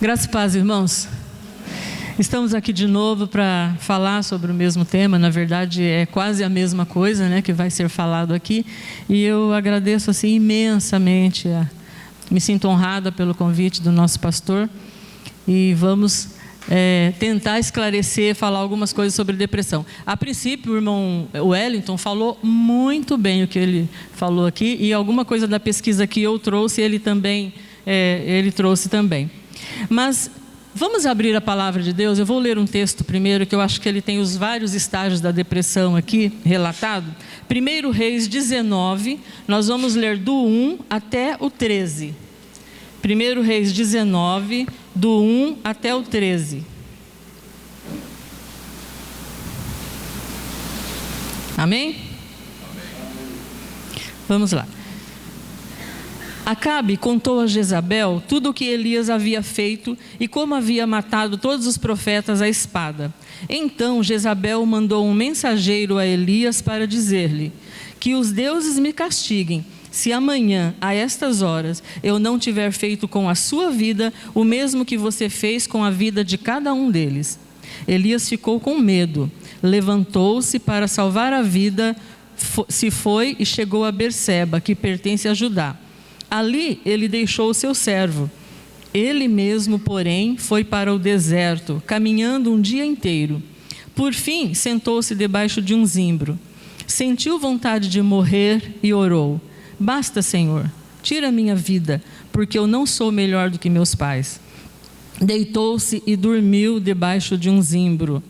Graças e paz, irmãos. Estamos aqui de novo para falar sobre o mesmo tema. Na verdade, é quase a mesma coisa, né, que vai ser falado aqui. E eu agradeço assim imensamente. Me sinto honrada pelo convite do nosso pastor. E vamos tentar esclarecer, falar algumas coisas sobre depressão. A princípio, o irmão Wellington falou muito bem o que ele falou aqui. E alguma coisa da pesquisa que eu trouxe, ele trouxe também. Mas vamos abrir a palavra de Deus. Eu vou ler um texto primeiro, que eu acho que ele tem os vários estágios da depressão aqui relatado. 1 Reis 19, nós vamos ler do 1 até o 13. 1 Reis 19, do 1 até o 13. Amém? Vamos lá. Acabe contou a Jezabel tudo o que Elias havia feito e como havia matado todos os profetas à espada. Então Jezabel mandou um mensageiro a Elias para dizer-lhe: que os deuses me castiguem, se amanhã, a estas horas, eu não tiver feito com a sua vida o mesmo que você fez com a vida de cada um deles. Elias ficou com medo, levantou-se para salvar a vida, se foi e chegou a Berseba, que pertence a Judá. Ali ele deixou o seu servo. Ele mesmo, porém, foi para o deserto, caminhando um dia inteiro. Por fim, sentou-se debaixo de um zimbro. Sentiu vontade de morrer e orou: basta, Senhor, tira minha vida, porque eu não sou melhor do que meus pais. Deitou-se e dormiu debaixo de um zimbro.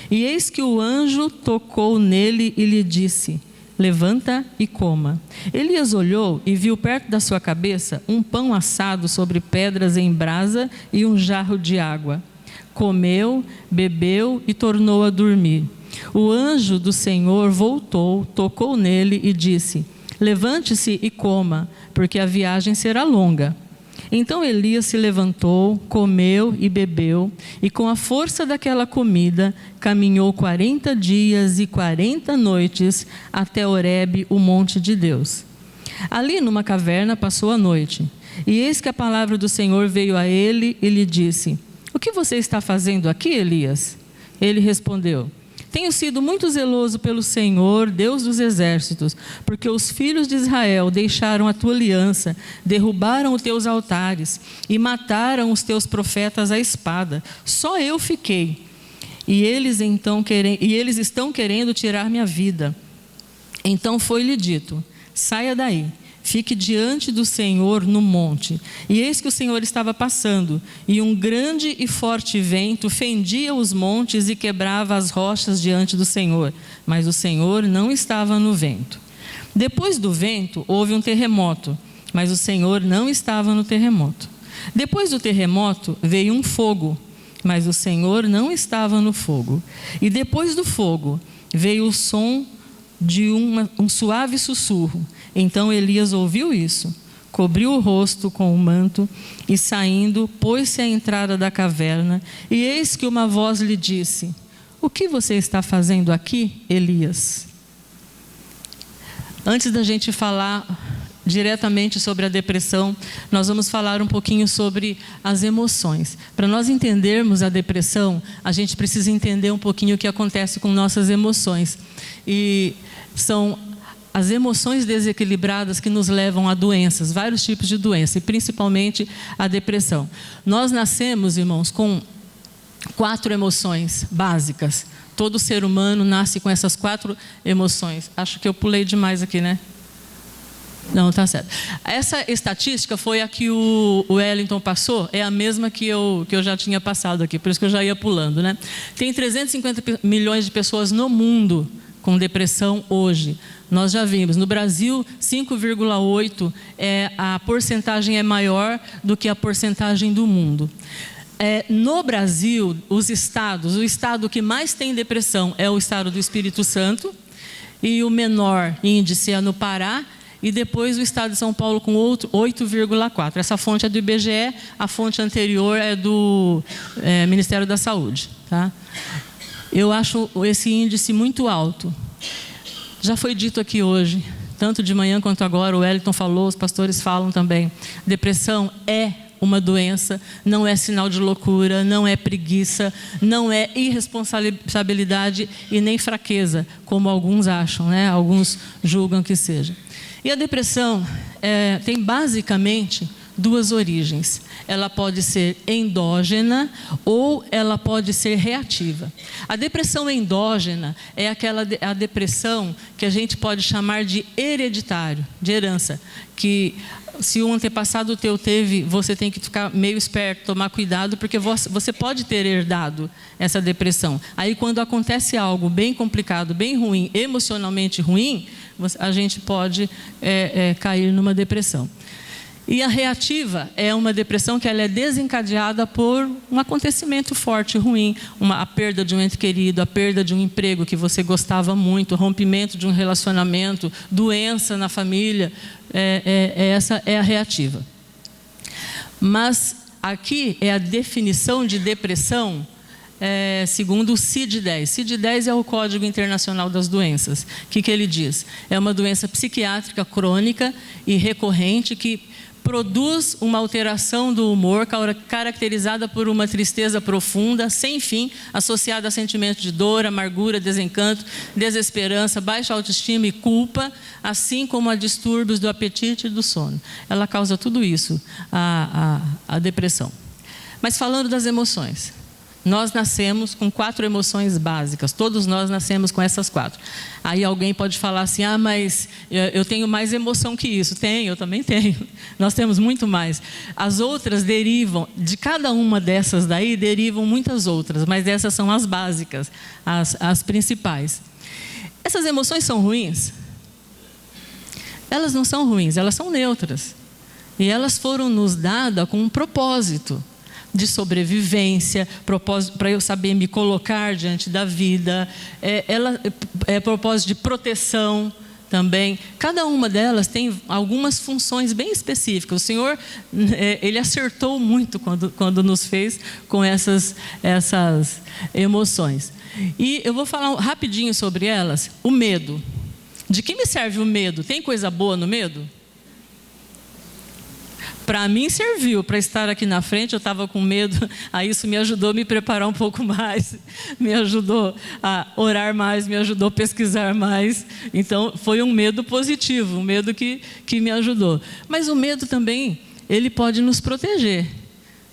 E eis que o anjo tocou nele e lhe disse: levanta e coma. Elias olhou e viu perto da sua cabeça um pão assado sobre pedras em brasa e um jarro de água. Comeu, bebeu e tornou a dormir. O anjo do Senhor voltou, tocou nele e disse: levante-se e coma, porque a viagem será longa. Então Elias se levantou, comeu e bebeu, e com a força daquela comida, caminhou 40 dias e 40 noites até Horebe, o monte de Deus. Ali numa caverna passou a noite, e eis que a palavra do Senhor veio a ele e lhe disse: o que você está fazendo aqui, Elias? Ele respondeu: tenho sido muito zeloso pelo Senhor, Deus dos exércitos, porque os filhos de Israel deixaram a tua aliança, derrubaram os teus altares e mataram os teus profetas à espada. Só eu fiquei, e eles estão querendo tirar minha vida. Então foi-lhe dito: saia daí, fique diante do Senhor no monte. E eis que o Senhor estava passando, e um grande e forte vento fendia os montes e quebrava as rochas diante do Senhor. Mas o Senhor não estava no vento. Depois do vento houve um terremoto, mas o Senhor não estava no terremoto. Depois do terremoto veio um fogo, mas o Senhor não estava no fogo. E depois do fogo veio o som de um suave sussurro. Então Elias ouviu isso, cobriu o rosto com o manto e, saindo, pôs-se à entrada da caverna. E eis que uma voz lhe disse: o que você está fazendo aqui, Elias? Antes da gente falar diretamente sobre a depressão, nós vamos falar um pouquinho sobre as emoções. Para nós entendermos a depressão, a gente precisa entender um pouquinho o que acontece com nossas emoções. E são as emoções desequilibradas que nos levam a doenças, vários tipos de doença, e principalmente a depressão. Nós nascemos, irmãos, com 4 emoções básicas. Todo ser humano nasce com essas 4 emoções. Acho que eu pulei demais aqui, né? Não, tá certo. Essa estatística foi a que o Wellington passou, é a mesma que eu já tinha passado aqui, por isso que eu já ia pulando, né? Tem 350 milhões de pessoas no mundo com depressão hoje. Nós já vimos, no Brasil, 5,8%, a porcentagem é maior do que a porcentagem do mundo. No Brasil, o estado que mais tem depressão é o estado do Espírito Santo, e o menor índice é no Pará, e depois o estado de São Paulo com 8,4%. Essa fonte é do IBGE, a fonte anterior é do Ministério da Saúde. Tá? Eu acho esse índice muito alto. Já foi dito aqui hoje, tanto de manhã quanto agora, o Wellington falou, os pastores falam também. Depressão é uma doença, não é sinal de loucura, não é preguiça, não é irresponsabilidade e nem fraqueza, como alguns acham, né? Alguns julgam que seja. E a depressão tem basicamente duas origens. Ela pode ser endógena ou ela pode ser reativa. A depressão endógena é a depressão que a gente pode chamar de hereditário, de herança, que se um antepassado teu teve, você tem que ficar meio esperto, tomar cuidado, porque você pode ter herdado essa depressão. Aí quando acontece algo bem complicado, bem ruim, emocionalmente ruim, a gente pode cair numa depressão. E a reativa é uma depressão que ela é desencadeada por um acontecimento forte, ruim, a perda de um ente querido, a perda de um emprego que você gostava muito, o rompimento de um relacionamento, doença na família, essa é a reativa. Mas aqui é a definição de depressão segundo o CID-10. CID-10 é o Código Internacional das Doenças. O que ele diz? É uma doença psiquiátrica crônica e recorrente que produz uma alteração do humor caracterizada por uma tristeza profunda, sem fim, associada a sentimentos de dor, amargura, desencanto, desesperança, baixa autoestima e culpa, assim como a distúrbios do apetite e do sono. Ela causa tudo isso, a depressão. Mas falando das emoções, nós nascemos com 4 emoções básicas, todos nós nascemos com essas 4. Aí alguém pode falar assim, mas eu tenho mais emoção que isso. Eu também tenho. Nós temos muito mais. As outras derivam, de cada uma dessas daí, derivam muitas outras, mas essas são as básicas, as principais. Essas emoções são ruins? Elas não são ruins, elas são neutras. E elas foram nos dadas com um propósito de sobrevivência, propósito para eu saber me colocar diante da vida, propósito de proteção também. Cada uma delas tem algumas funções bem específicas. O Senhor, Ele acertou muito quando nos fez com essas emoções. E eu vou falar rapidinho sobre elas. O medo. De que me serve o medo? Tem coisa boa no medo? Para mim serviu, para estar aqui na frente, eu estava com medo, aí isso me ajudou a me preparar um pouco mais, me ajudou a orar mais, me ajudou a pesquisar mais. Então foi um medo positivo, um medo que me ajudou. Mas o medo também, ele pode nos proteger.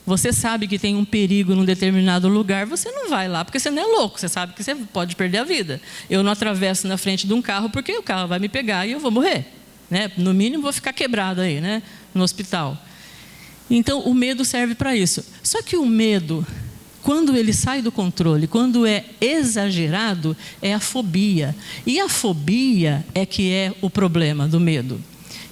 Você sabe que tem um perigo num determinado lugar, você não vai lá, porque você não é louco, você sabe que você pode perder a vida. Eu não atravesso na frente de um carro, porque o carro vai me pegar e eu vou morrer, né? No mínimo vou ficar quebrado aí, né? No hospital. Então o medo serve para isso. Só que o medo, quando ele sai do controle, quando é exagerado, é a fobia. E a fobia é que é o problema do medo.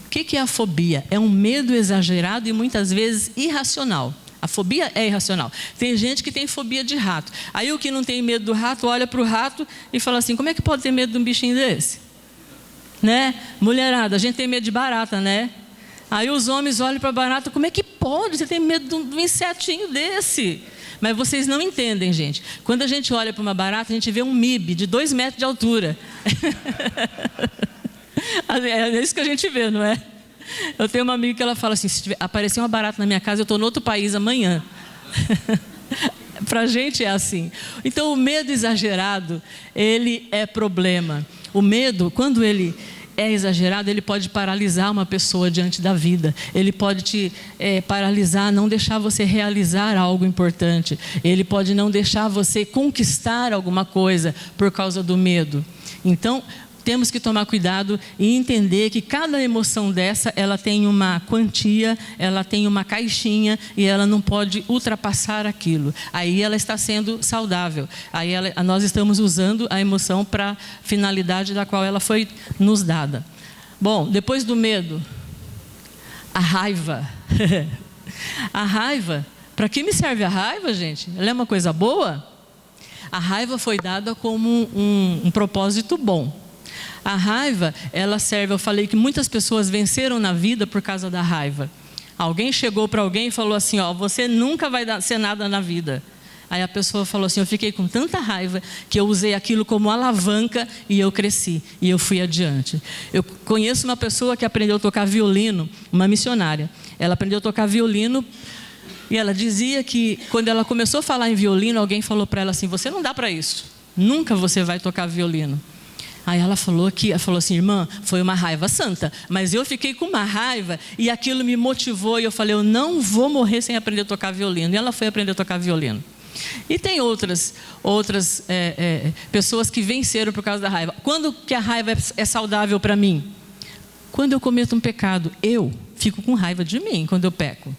O que é a fobia? É um medo exagerado e muitas vezes irracional. A fobia é irracional. Tem gente que tem fobia de rato. Aí o que não tem medo do rato, olha para o rato e fala assim, como é que pode ter medo de um bichinho desse? Né? Mulherada, a gente tem medo de barata, né? Aí os homens olham para a barata, como é que pode? Você tem medo de um insetinho desse? Mas vocês não entendem, gente. Quando a gente olha para uma barata, a gente vê um MIB de 2 metros de altura. É isso que a gente vê, não é? Eu tenho uma amiga que ela fala assim, se aparecer uma barata na minha casa, eu estou em outro país amanhã. Para a gente é assim. Então o medo exagerado, ele é problema. O medo, quando ele é exagerado, ele pode paralisar uma pessoa diante da vida. Ele pode te paralisar, não deixar você realizar algo importante. Ele pode não deixar você conquistar alguma coisa por causa do medo. Então, temos que tomar cuidado e entender que cada emoção dessa, ela tem uma quantia, ela tem uma caixinha e ela não pode ultrapassar aquilo. Aí ela está sendo saudável. Aí nós estamos usando a emoção para a finalidade da qual ela foi nos dada. Bom, depois do medo, a raiva. A raiva, para que me serve a raiva, gente? Ela é uma coisa boa? A raiva foi dada como um propósito bom. A raiva, ela serve, eu falei que muitas pessoas venceram na vida por causa da raiva. Alguém chegou para alguém e falou assim, você nunca vai ser nada na vida. Aí a pessoa falou assim, eu fiquei com tanta raiva que eu usei aquilo como alavanca e eu cresci, e eu fui adiante. Eu conheço uma pessoa que aprendeu a tocar violino, uma missionária. Ela aprendeu a tocar violino E ela dizia que quando ela começou a falar em violino, alguém falou para ela assim: você não dá para isso, nunca você vai tocar violino. Aí ela falou assim: irmã, foi uma raiva santa, mas eu fiquei com uma raiva e aquilo me motivou e eu falei: eu não vou morrer sem aprender a tocar violino. E ela foi aprender a tocar violino. E tem outras pessoas que venceram por causa da raiva. Quando que a raiva é saudável para mim? Quando eu cometo um pecado, eu fico com raiva de mim quando eu peco.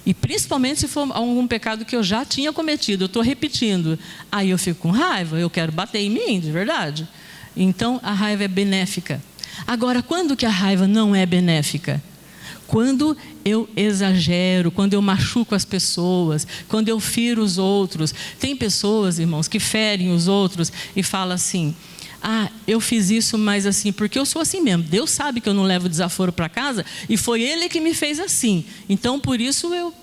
E principalmente se for algum pecado que eu já tinha cometido, eu estou repetindo. Aí eu fico com raiva, eu quero bater em mim, de verdade. Então a raiva é benéfica. Agora, quando que a raiva não é benéfica? Quando eu exagero, quando eu machuco as pessoas, quando eu firo os outros. Tem pessoas, irmãos, que ferem os outros e falam assim: ah, eu fiz isso, mas assim, porque eu sou assim mesmo. Deus sabe que eu não levo desaforo para casa e foi Ele que me fez assim. Então, por isso eu...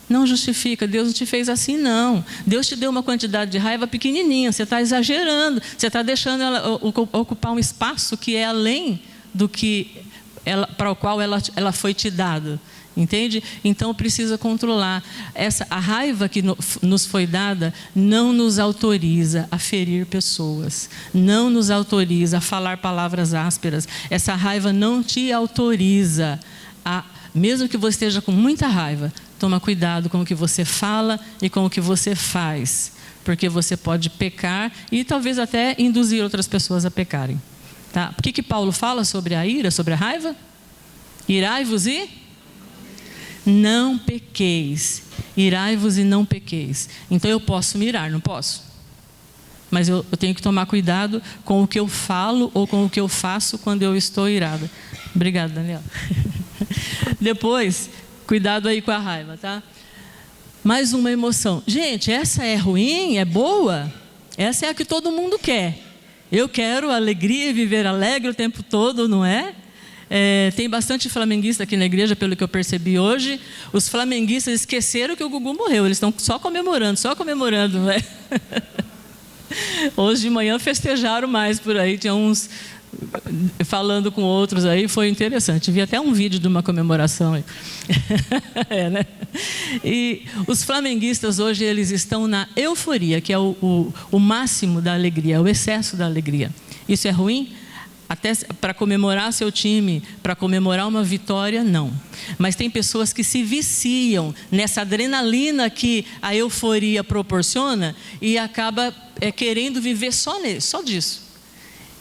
Não justifica, Deus não te fez assim, não. Deus te deu uma quantidade de raiva pequenininha, você está exagerando, você está deixando ela ocupar um espaço que é além do que para o qual ela foi te dada, entende? Então precisa controlar. A raiva que nos foi dada não nos autoriza a ferir pessoas, não nos autoriza a falar palavras ásperas. Essa raiva não te autoriza mesmo que você esteja com muita raiva, toma cuidado com o que você fala e com o que você faz, porque você pode pecar e talvez até induzir outras pessoas a pecarem. Tá? Por que Paulo fala sobre a ira, sobre a raiva? Irai-vos e não pequeis. Irai-vos e não pequeis. Então eu posso me irar, não posso? Mas eu tenho que tomar cuidado com o que eu falo ou com o que eu faço quando eu estou irada. Obrigada, Daniela. Depois, cuidado aí com a raiva, tá? Mais uma emoção. Gente, essa é ruim, é boa? Essa é a que todo mundo quer. Eu quero alegria e viver alegre o tempo todo, não é? Tem bastante flamenguista aqui na igreja, pelo que eu percebi hoje. Os flamenguistas esqueceram que o Gugu morreu. Eles estão só comemorando, não é? Hoje de manhã festejaram mais por aí. Tinha uns falando com outros aí, foi interessante. Vi até um vídeo de uma comemoração aí. Né? E os flamenguistas hoje, eles estão na euforia, que é o máximo da alegria, o excesso da alegria. Isso é ruim? Até para comemorar seu time, para comemorar uma vitória, não. Mas tem pessoas que se viciam nessa adrenalina que a euforia proporciona e acaba querendo viver só disso.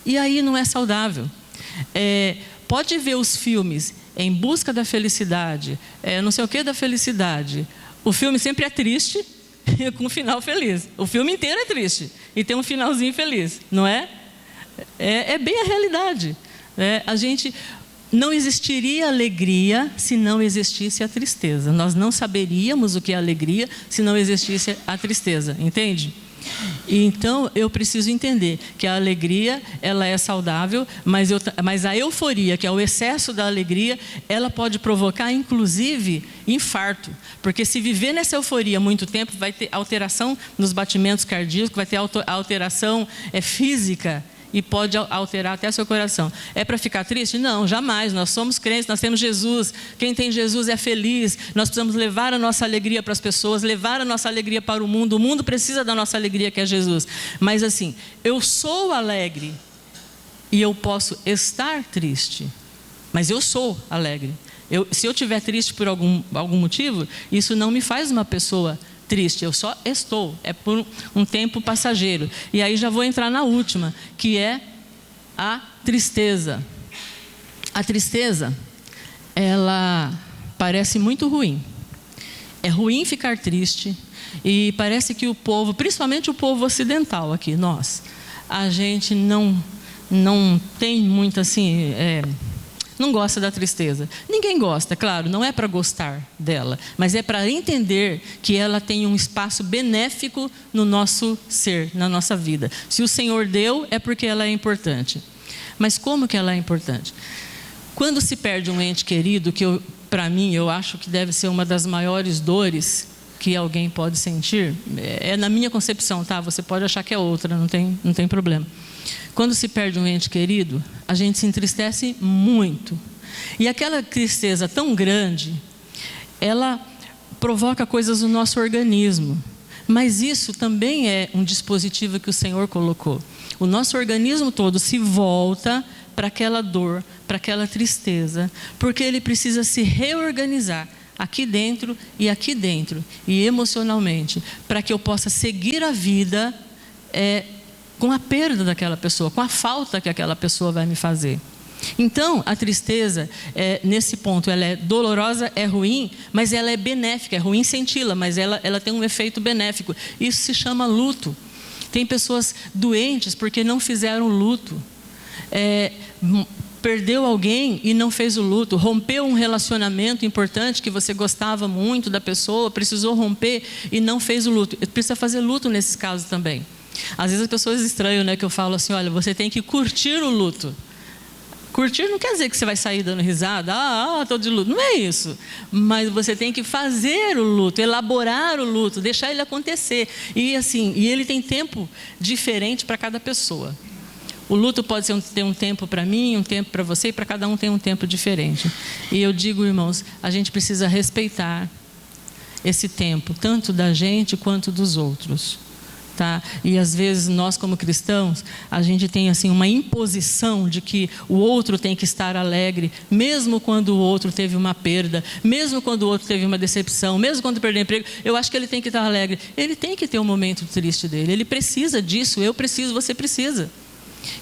E aí não é saudável. Pode ver os filmes Em Busca da Felicidade, não sei o que da felicidade. O filme sempre é triste com um final feliz. O filme inteiro é triste e tem um finalzinho feliz, não é? É bem a realidade. A gente não existiria alegria se não existisse a tristeza. Nós não saberíamos o que é alegria se não existisse a tristeza, entende? E então eu preciso entender que a alegria, ela é saudável, mas a euforia, que é o excesso da alegria, ela pode provocar inclusive infarto, porque se viver nessa euforia muito tempo, vai ter alteração nos batimentos cardíacos, vai ter alteração física e pode alterar até seu coração. É para ficar triste? Não, jamais. Nós somos crentes, nós temos Jesus. Quem tem Jesus é feliz. Nós precisamos levar a nossa alegria para as pessoas, levar a nossa alegria para o mundo. O mundo precisa da nossa alegria, que é Jesus. Mas assim, eu sou alegre e eu posso estar triste, mas eu sou alegre. Se eu estiver triste por algum motivo, isso não me faz uma pessoa triste, eu só estou, é por um tempo passageiro. E aí já vou entrar na última, que é a tristeza. A tristeza, ela parece muito ruim. É ruim ficar triste e parece que o povo, principalmente o povo ocidental aqui, a gente não tem muito assim... não gosta da tristeza. Ninguém gosta, claro, não é para gostar dela, mas é para entender que ela tem um espaço benéfico no nosso ser, na nossa vida. Se o Senhor deu, é porque ela é importante. Mas como que ela é importante? Quando se perde um ente querido, que para mim, eu acho que deve ser uma das maiores dores que alguém pode sentir, na minha concepção, tá? Você pode achar que é outra, não tem problema. Quando se perde um ente querido, a gente se entristece muito. E aquela tristeza tão grande, ela provoca coisas no nosso organismo. Mas isso também é um dispositivo que o Senhor colocou. O nosso organismo todo se volta para aquela dor, para aquela tristeza, porque ele precisa se reorganizar aqui dentro e emocionalmente, para que eu possa seguir a vida com a perda daquela pessoa, com a falta que aquela pessoa vai me fazer. Então, a tristeza, nesse ponto, ela é dolorosa, é ruim, mas ela é benéfica. É ruim senti-la, mas ela tem um efeito benéfico. Isso se chama luto. Tem pessoas doentes porque não fizeram luto. Perdeu alguém e não fez o luto. Rompeu um relacionamento importante que você gostava muito da pessoa, precisou romper e não fez o luto. Precisa fazer luto nesses casos também. Às vezes as pessoas estranham, né, que eu falo assim, olha, você tem que curtir o luto. Curtir não quer dizer que você vai sair dando risada, estou de luto, não é isso. Mas você tem que fazer o luto, elaborar o luto, deixar ele acontecer. E ele tem tempo diferente para cada pessoa. O luto pode ter um tempo para mim, um tempo para você, e para cada um tem um tempo diferente. E eu digo, irmãos, a gente precisa respeitar esse tempo, tanto da gente quanto dos outros. Tá? E às vezes nós como cristãos, a gente tem assim uma imposição de que o outro tem que estar alegre, mesmo quando o outro teve uma perda, mesmo quando o outro teve uma decepção, mesmo quando perdeu o emprego, eu acho que ele tem que estar alegre. Ele tem que ter um momento triste dele, ele precisa disso, eu preciso, você precisa.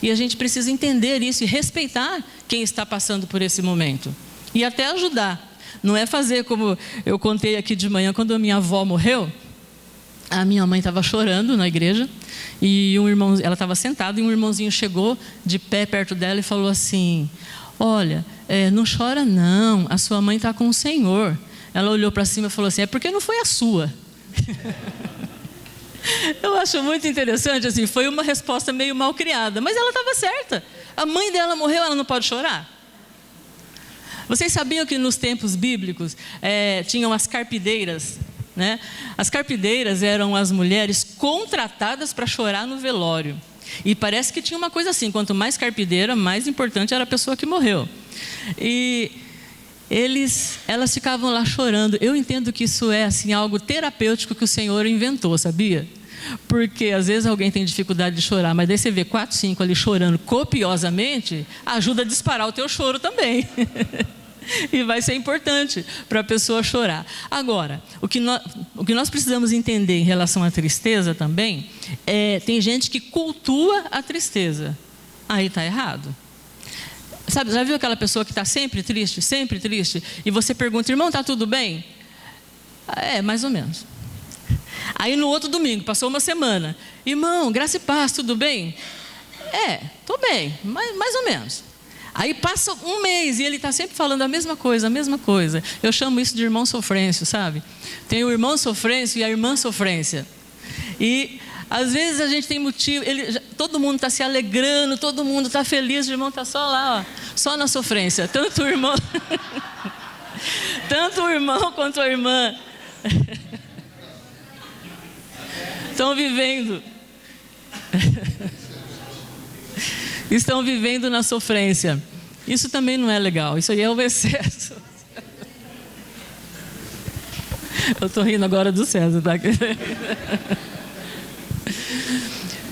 E a gente precisa entender isso e respeitar quem está passando por esse momento. E até ajudar. Não é fazer como eu contei aqui de manhã, quando a minha avó morreu. A minha mãe estava chorando na igreja e ela estava sentada e um irmãozinho chegou de pé perto dela e falou assim, olha, não chora não, a sua mãe está com o Senhor. Ela olhou para cima e falou assim, é porque não foi a sua. Eu acho muito interessante, assim, foi uma resposta meio mal criada, mas ela estava certa. A mãe dela morreu, ela não pode chorar? Vocês sabiam que nos tempos bíblicos tinham as carpideiras? Né? As carpideiras eram as mulheres contratadas para chorar no velório. E parece que tinha uma coisa assim, quanto mais carpideira, mais importante era a pessoa que morreu. E elas ficavam lá chorando. Eu entendo que isso é assim, algo terapêutico que o Senhor inventou, sabia? Porque às vezes alguém tem dificuldade de chorar, mas daí você vê 4, 5 ali chorando copiosamente, ajuda a disparar o teu choro também. E vai ser importante para a pessoa chorar. Agora, o que nós precisamos entender em relação à tristeza também, tem gente que cultua a tristeza. Aí está errado. Sabe, já viu aquela pessoa que está sempre triste, e você pergunta, irmão, está tudo bem? Mais ou menos. Aí no outro domingo, passou uma semana, irmão, graça e paz, tudo bem? Estou bem, mais ou menos. Aí passa um mês e ele está sempre falando a mesma coisa. Eu chamo isso de irmão sofrêncio, sabe? Tem o irmão sofrêncio e a irmã sofrência. E às vezes a gente tem motivo, todo mundo está se alegrando, todo mundo está feliz, o irmão está só lá, só na sofrência. Tanto o irmão quanto a irmã estão vivendo na sofrência. Isso também não é legal, isso aí é o excesso. Eu estou rindo agora do César, tá?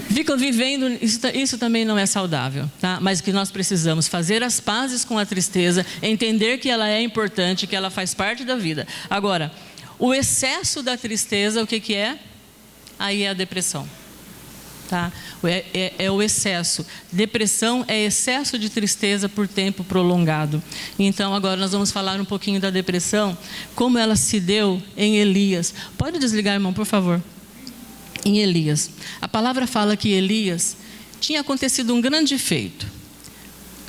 Ficam vivendo, isso também não é saudável, tá? Mas que nós precisamos fazer as pazes com a tristeza, entender que ela é importante, que ela faz parte da vida. Agora, o excesso da tristeza, o que é? Aí é a depressão. Tá? É o excesso. Depressão é excesso de tristeza por tempo prolongado. Então agora nós vamos falar um pouquinho da depressão, como ela se deu em Elias. Pode desligar, irmão, por favor. Em Elias. A palavra fala que Elias tinha acontecido um grande feito,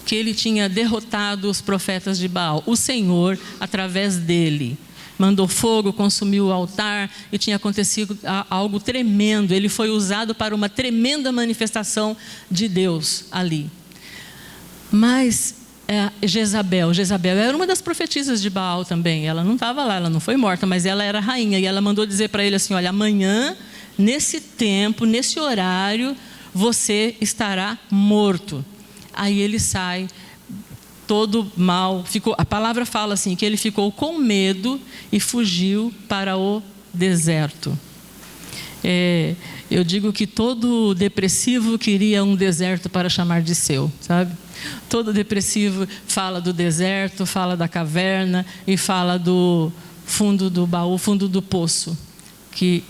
que ele tinha derrotado os profetas de Baal. O Senhor, através dele, mandou fogo, consumiu o altar e tinha acontecido algo tremendo. Ele foi usado para uma tremenda manifestação de Deus ali. Mas Jezabel era uma das profetisas de Baal também. Ela não estava lá, ela não foi morta, mas ela era rainha. E ela mandou dizer para ele assim, olha, amanhã, nesse tempo, nesse horário, você estará morto. Aí ele sai todo mal. A palavra fala assim, que ele ficou com medo e fugiu para o deserto. Eu digo que todo depressivo queria um deserto para chamar de seu, sabe? Todo depressivo fala do deserto, fala da caverna e fala do fundo do baú, fundo do poço, que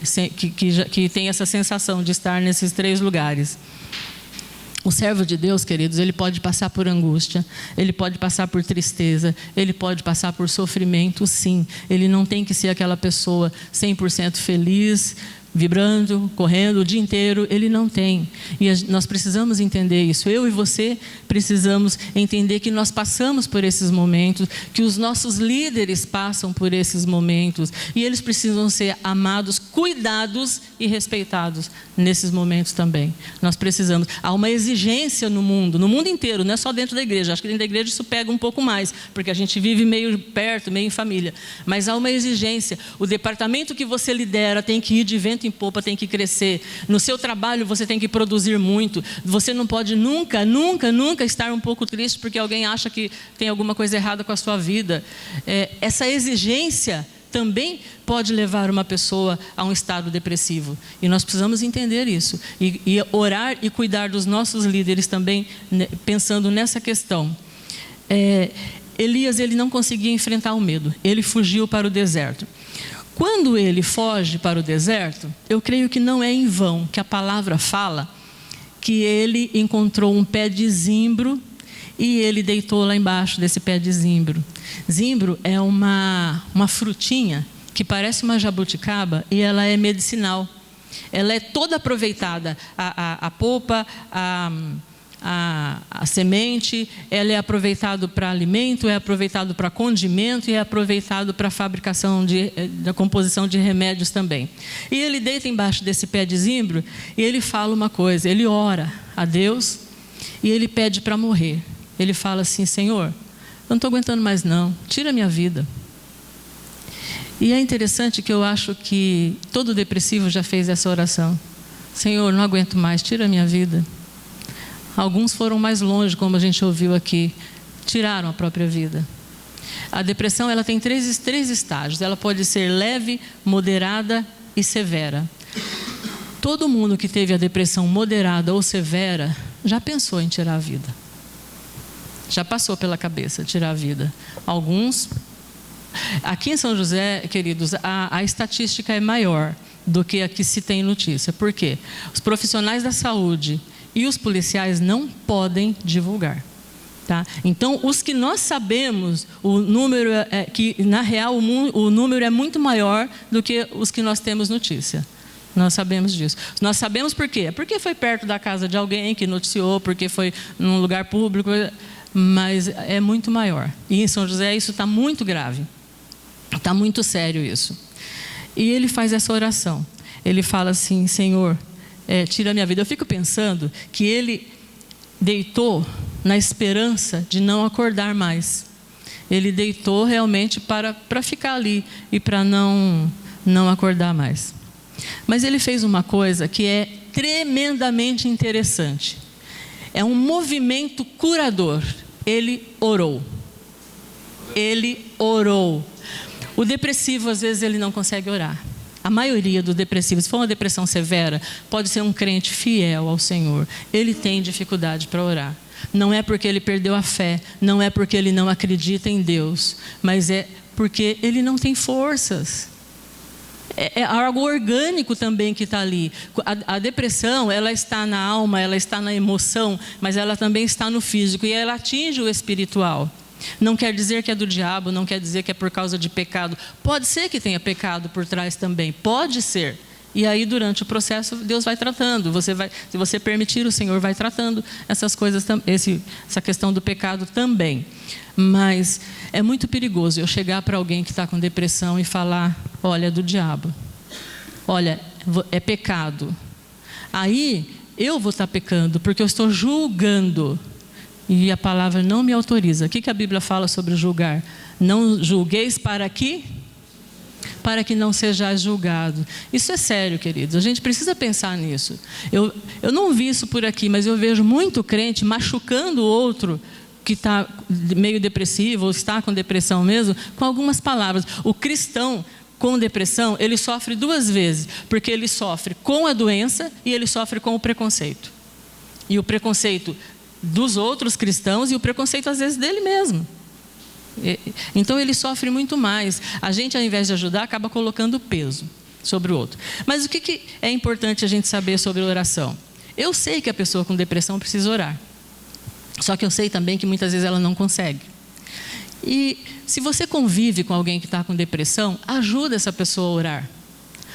tem essa sensação de estar nesses 3 lugares. O servo de Deus, queridos, ele pode passar por angústia, ele pode passar por tristeza, ele pode passar por sofrimento, sim. Ele não tem que ser aquela pessoa 100% feliz, vibrando, correndo o dia inteiro, ele não tem. E nós precisamos entender isso. Eu e você precisamos entender que nós passamos por esses momentos, que os nossos líderes passam por esses momentos, e eles precisam ser amados, cuidados e respeitados nesses momentos também. Nós precisamos. Há uma exigência no mundo inteiro, não é só dentro da igreja. Acho que dentro da igreja isso pega um pouco mais, porque a gente vive meio perto, meio em família. Mas há uma exigência. O departamento que você lidera tem que ir de vento em popa, tem que crescer. No seu trabalho você tem que produzir muito. Você não pode nunca estar um pouco triste porque alguém acha que tem alguma coisa errada com a sua vida. Essa exigência também pode levar uma pessoa a um estado depressivo. E nós precisamos entender isso. E orar e cuidar dos nossos líderes também, pensando nessa questão. Elias, ele não conseguia enfrentar o medo. Ele fugiu para o deserto. Quando ele foge para o deserto, eu creio que não é em vão que a palavra fala que ele encontrou um pé de zimbro e ele deitou lá embaixo desse pé de zimbro. Zimbro é uma frutinha que parece uma jabuticaba e ela é medicinal. Ela é toda aproveitada, a polpa, a semente, ela é aproveitado para alimento, é aproveitado para condimento e é aproveitado para a fabricação da composição de remédios também. E ele deita embaixo desse pé de zimbro e ele fala uma coisa, ele ora a Deus e ele pede para morrer. Ele fala assim: Senhor, eu não estou aguentando mais não, tira a minha vida. E é interessante que eu acho que todo depressivo já fez essa oração: Senhor, não aguento mais, tira a minha vida. Alguns foram mais longe, como a gente ouviu aqui, tiraram a própria vida. A depressão, ela tem três estágios. Ela pode ser leve, moderada e severa. Todo mundo que teve a depressão moderada ou severa já pensou em tirar a vida. Já passou pela cabeça tirar a vida. Alguns. Aqui em São José, queridos, a estatística é maior do que a que se tem notícia. Por quê? Os profissionais da saúde e os policiais não podem divulgar. Tá? Então, os que nós sabemos, o número que na real o número é muito maior do que os que nós temos notícia. Nós sabemos disso. Nós sabemos por quê? Porque foi perto da casa de alguém que noticiou, porque foi num lugar público, mas é muito maior. E em São José isso está muito grave. Está muito sério isso. E ele faz essa oração. Ele fala assim: Senhor, tira a minha vida. Eu fico pensando que ele deitou na esperança de não acordar mais. Ele deitou realmente para ficar ali e para não acordar mais. Mas ele fez uma coisa que é tremendamente interessante. É um movimento curador. Ele orou. Ele orou. O depressivo, às vezes, ele não consegue orar. A maioria dos depressivos, se for uma depressão severa, pode ser um crente fiel ao Senhor. Ele tem dificuldade para orar. Não é porque ele perdeu a fé, não é porque ele não acredita em Deus, mas é porque ele não tem forças. É algo orgânico também que está ali. A depressão, ela está na alma, ela está na emoção, mas ela também está no físico e ela atinge o espiritual. Não quer dizer que é do diabo, não quer dizer que é por causa de pecado. Pode ser que tenha pecado por trás também, pode ser. E aí, durante o processo, Deus vai tratando. Se você permitir, o Senhor vai tratando essas coisas, essa questão do pecado também. Mas é muito perigoso eu chegar para alguém que está com depressão e falar: olha, é do diabo. Olha, é pecado. Aí, eu vou estar pecando, porque eu estou julgando. E a palavra não me autoriza. O que a Bíblia fala sobre julgar? Não julgueis para que não sejais julgado. Isso é sério, queridos. A gente precisa pensar nisso. Eu não vi isso por aqui, mas eu vejo muito crente machucando o outro que está meio depressivo ou está com depressão mesmo, com algumas palavras. O cristão com depressão, ele sofre duas vezes, porque ele sofre com a doença e ele sofre com o preconceito. E o preconceito dos outros cristãos e o preconceito às vezes dele mesmo. Então ele sofre muito mais. A gente, ao invés de ajudar, acaba colocando peso sobre o outro. Mas o que é importante a gente saber sobre oração? Eu sei que a pessoa com depressão precisa orar. Só que eu sei também que muitas vezes ela não consegue. E se você convive com alguém que está com depressão, ajuda essa pessoa a orar.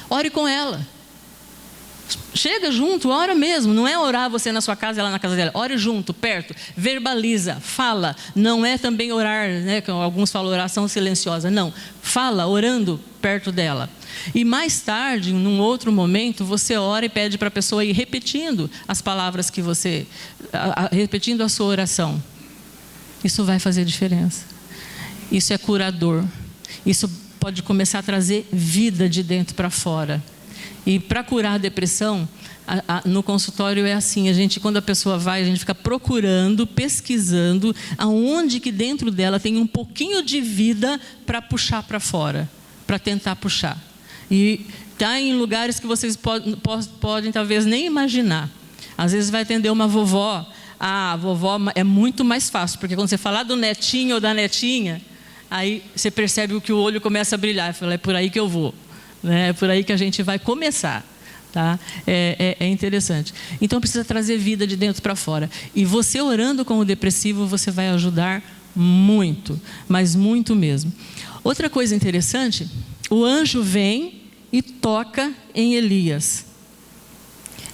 Ore com ela. Chega junto, ora mesmo. Não é orar você na sua casa e ela na casa dela. Ore junto, perto, verbaliza, fala. Não é também orar, né? Alguns falam oração silenciosa. Não, fala, orando perto dela. E mais tarde, num outro momento, você ora e pede para a pessoa ir repetindo as palavras que você... repetindo a sua oração. Isso vai fazer diferença. Isso é curador. Isso pode começar a trazer vida de dentro para fora. E para curar a depressão, no consultório é assim, quando a pessoa vai, a gente fica procurando, pesquisando, aonde que dentro dela tem um pouquinho de vida para puxar para fora, para tentar puxar. E está em lugares que vocês podem talvez nem imaginar. Às vezes vai atender uma vovó, a vovó é muito mais fácil, porque quando você falar do netinho ou da netinha, aí você percebe que o olho começa a brilhar, fala, é por aí que eu vou. É por aí que a gente vai começar, tá? É interessante. Então precisa trazer vida de dentro para fora. E você orando com o depressivo, você vai ajudar muito, mas muito mesmo. Outra coisa interessante, o anjo vem e toca em Elias.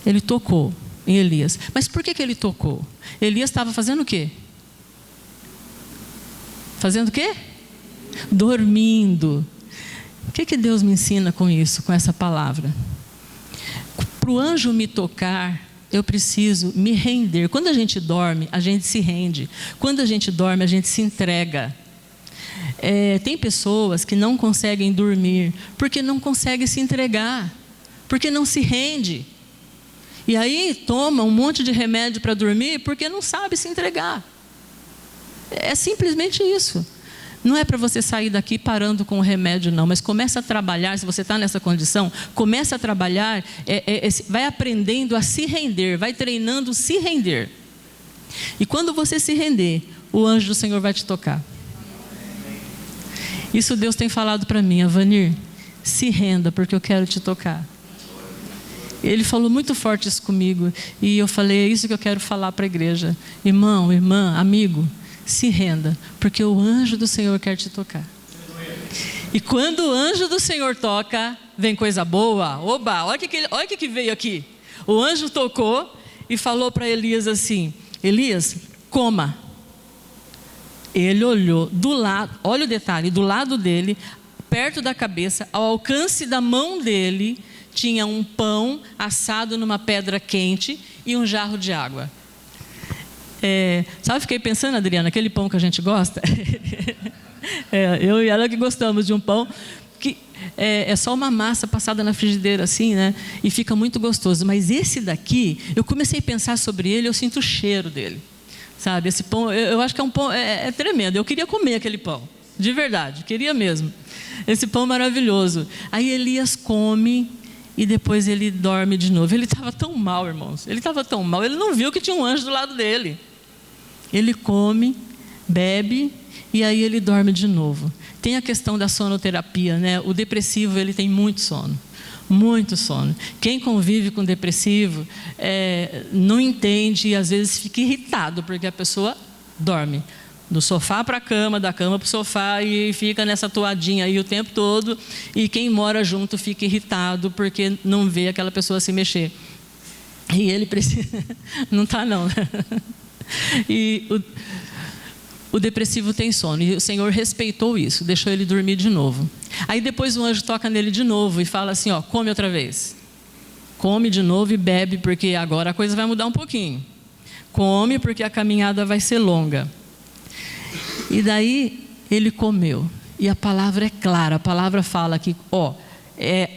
Ele tocou em Elias. Mas por que ele tocou? Elias estava fazendo o quê? Fazendo o quê? Dormindo. O que Deus me ensina com isso, com essa palavra? Para o anjo me tocar, eu preciso me render. Quando a gente dorme, a gente se rende. Quando a gente dorme, a gente se entrega. Tem pessoas que não conseguem dormir porque não conseguem se entregar, porque não se rende. E aí toma um monte de remédio para dormir porque não sabe se entregar. É simplesmente isso. Não é para você sair daqui parando com o remédio, não. Mas começa a trabalhar, se você está nessa condição, começa a trabalhar, vai aprendendo a se render, vai treinando se render. E quando você se render, o anjo do Senhor vai te tocar. Isso Deus tem falado para mim, Avanir, se renda, porque eu quero te tocar. Ele falou muito forte isso comigo, e eu falei, é isso que eu quero falar para a igreja. Irmão, irmã, amigo, se renda, porque o anjo do Senhor quer te tocar. E quando o anjo do Senhor toca, vem coisa boa. Oba, olha o que veio aqui. O anjo tocou e falou para Elias assim, Elias, coma. Ele olhou do lado, olha o detalhe, do lado dele, perto da cabeça, ao alcance da mão dele, tinha um pão assado numa pedra quente e um jarro de água. Sabe, fiquei pensando, Adriana, aquele pão que a gente gosta? Eu e ela que gostamos de um pão que é só uma massa passada na frigideira assim, né? E fica muito gostoso. Mas esse daqui, eu comecei a pensar sobre ele, eu sinto o cheiro dele. Sabe, esse pão, eu acho que é um pão, é tremendo. Eu queria comer aquele pão, de verdade, queria mesmo. Esse pão maravilhoso. Aí Elias come e depois ele dorme de novo. Ele estava tão mal, irmãos. Ele estava tão mal, ele não viu que tinha um anjo do lado dele. Ele come, bebe e aí ele dorme de novo. Tem a questão da sonoterapia, né? O depressivo, ele tem muito sono. Muito sono. Quem convive com depressivo não entende e às vezes fica irritado porque a pessoa dorme do sofá para a cama, da cama para o sofá e fica nessa toadinha aí o tempo todo, e quem mora junto fica irritado porque não vê aquela pessoa se mexer. E ele precisa... Não está não. E o depressivo tem sono, e o Senhor respeitou isso, deixou ele dormir de novo. Aí depois o anjo toca nele de novo e fala assim, come outra vez. Come de novo e bebe, porque agora a coisa vai mudar um pouquinho. Come, porque a caminhada vai ser longa. E daí ele comeu. E a palavra é clara, a palavra fala que,